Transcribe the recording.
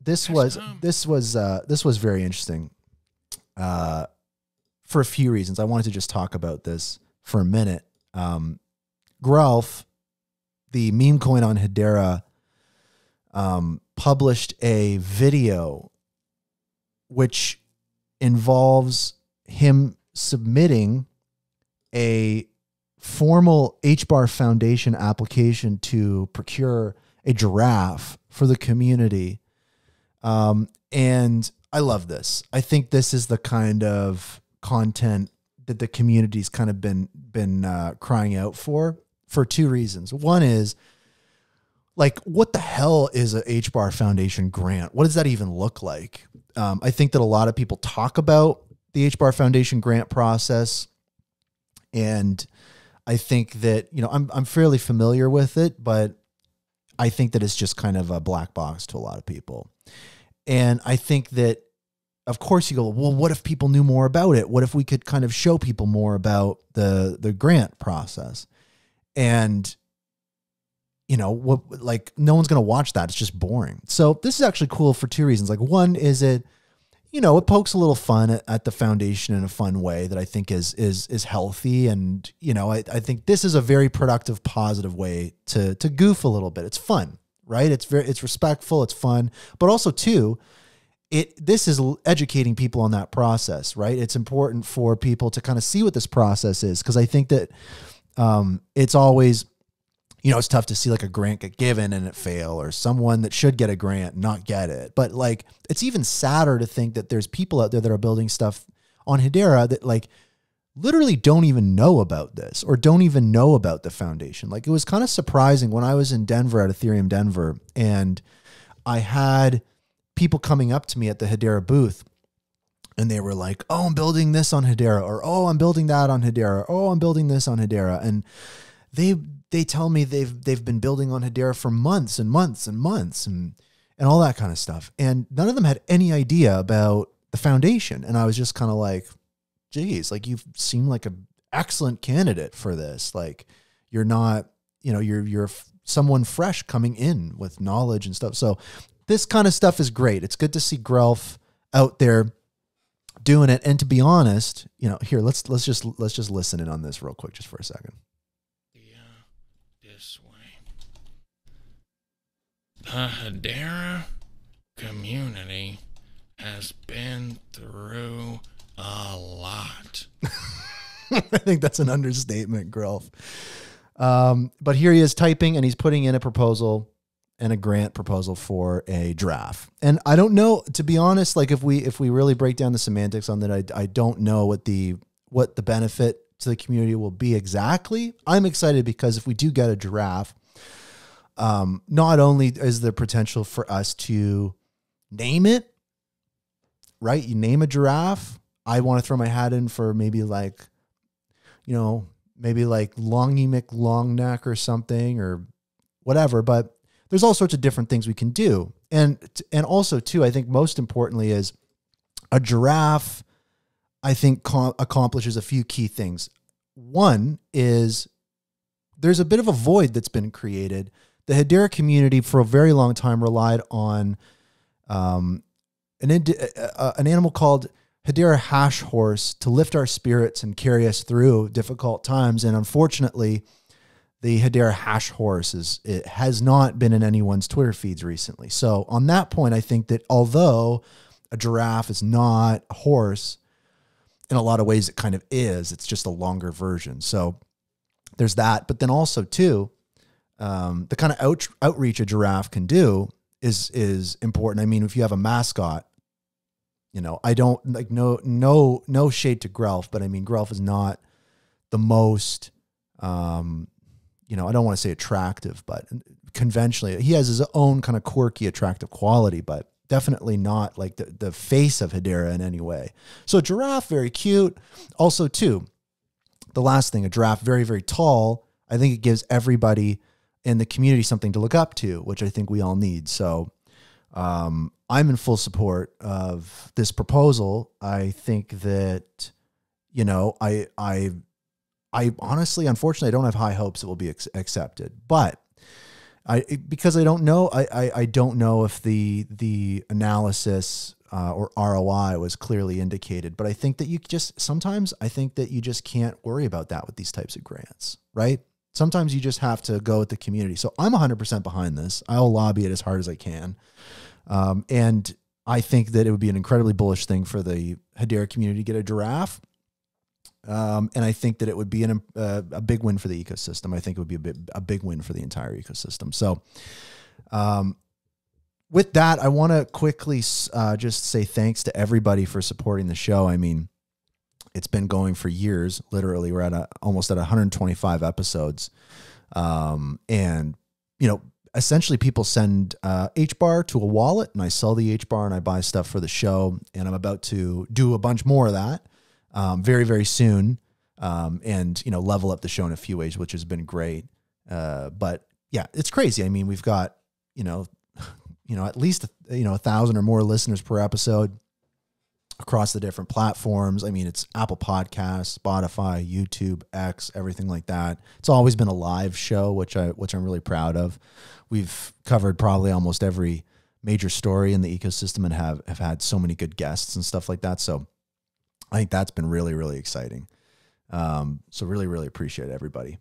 this was very interesting for a few reasons. I wanted to just talk about this for a minute. Grelf, the meme coin on Hedera, published a video which involves him submitting a formal HBAR Foundation application to procure a giraffe for the community. And I love this. I think this is the kind of content that the community's kind of been crying out for two reasons. One is, like, what the hell is a HBAR Foundation grant? What does that even look like? I think that a lot of people talk about the HBAR Foundation grant process, and I think that, you know, I'm fairly familiar with it, but I think that it's just kind of a black box to a lot of people. And I think that, of course, you go, well, what if people knew more about it? What if we could kind of show people more about the grant process? And, you know, what, like, no one's going to watch that. It's just boring. So this is actually cool for two reasons. Like, one is it, you know, it pokes a little fun at the foundation in a fun way that I think is healthy. And, you know, I think this is a very productive, positive way to goof a little bit. It's fun, right? It's respectful. It's fun, but also too, this is educating people on that process, right? It's important for people to kind of see what this process is. Cause I think that, it's always, you know, it's tough to see like a grant get given and it fail, or someone that should get a grant not get it. But like, it's even sadder to think that there's people out there that are building stuff on Hedera that like literally don't even know about this or don't even know about the foundation. Like, it was kind of surprising when I was in Denver at Ethereum Denver, and I had people coming up to me at the Hedera booth, and they were like, oh, I'm building this on Hedera, or, oh, I'm building that on Hedera. Oh, I'm building this on Hedera. And they tell me they've been building on Hedera for months and months and months and all that kind of stuff. And none of them had any idea about the foundation. And I was just kind of like, geez, like, you seem like an excellent candidate for this. Like, you're not, you know, you're someone fresh coming in with knowledge and stuff. So this kind of stuff is great. It's good to see Grelf out there doing it. And to be honest, you know, here, let's just listen in on this real quick, just for a second. This way. The Hedera community has been through a lot. I think that's an understatement, Grelf. But here he is typing, and he's putting in a proposal and a grant proposal for a giraffe. And I don't know, to be honest, like, if we really break down the semantics on that, I don't know what the benefit to the community will be exactly. I'm excited because if we do get a giraffe, not only is there potential for us to name it, right? You name a giraffe. I want to throw my hat in for maybe like, you know, maybe like Longy McLongneck or something or whatever, but there's all sorts of different things we can do. And also too, I think most importantly is a giraffe, I think, accomplishes a few key things. One is there's a bit of a void that's been created. The Hedera community for a very long time relied on an animal called Hedera hash horse to lift our spirits and carry us through difficult times. And unfortunately, the Hedera hash horse it has not been in anyone's Twitter feeds recently. So on that point, I think that although a giraffe is not a horse, in a lot of ways it kind of is. It's just a longer version. So there's that. But then also too, the kind of outreach a giraffe can do is important. I mean, if you have a mascot, you know, I don't like no shade to Grelf, but I mean, Grelf is not the most, you know, I don't want to say attractive, but conventionally he has his own kind of quirky, attractive quality, but definitely not like the face of Hedera in any way. So giraffe, very cute. Also too, the last thing, a giraffe, very, very tall. I think it gives everybody in the community something to look up to, which I think we all need. So, I'm in full support of this proposal. I think that, you know, I honestly, unfortunately, I don't have high hopes it will be accepted, but Because I don't know, I don't know if the analysis or ROI was clearly indicated, but I think that sometimes I think that you just can't worry about that with these types of grants, right? Sometimes you just have to go with the community. So I'm 100% behind this. I'll lobby it as hard as I can. And I think that it would be an incredibly bullish thing for the hedera community to get a giraffe. And I think that it would be a big win for the ecosystem. I think it would be a big win for the entire ecosystem. So, with that, I want to quickly just say thanks to everybody for supporting the show. I mean, it's been going for years. Literally, we're at almost at 125 episodes. And, essentially people send HBAR to a wallet, and I sell the HBAR and I buy stuff for the show. And I'm about to do a bunch more of that very, very soon. And, level up the show in a few ways, which has been great. But yeah, it's crazy. I mean, we've got, at least, 1,000 or more listeners per episode across the different platforms. I mean, it's Apple Podcasts, Spotify, YouTube, X, everything like that. It's always been a live show, which I'm really proud of. We've covered probably almost every major story in the ecosystem and have had so many good guests and stuff like that. So I think that's been really, really exciting. So really, really appreciate everybody.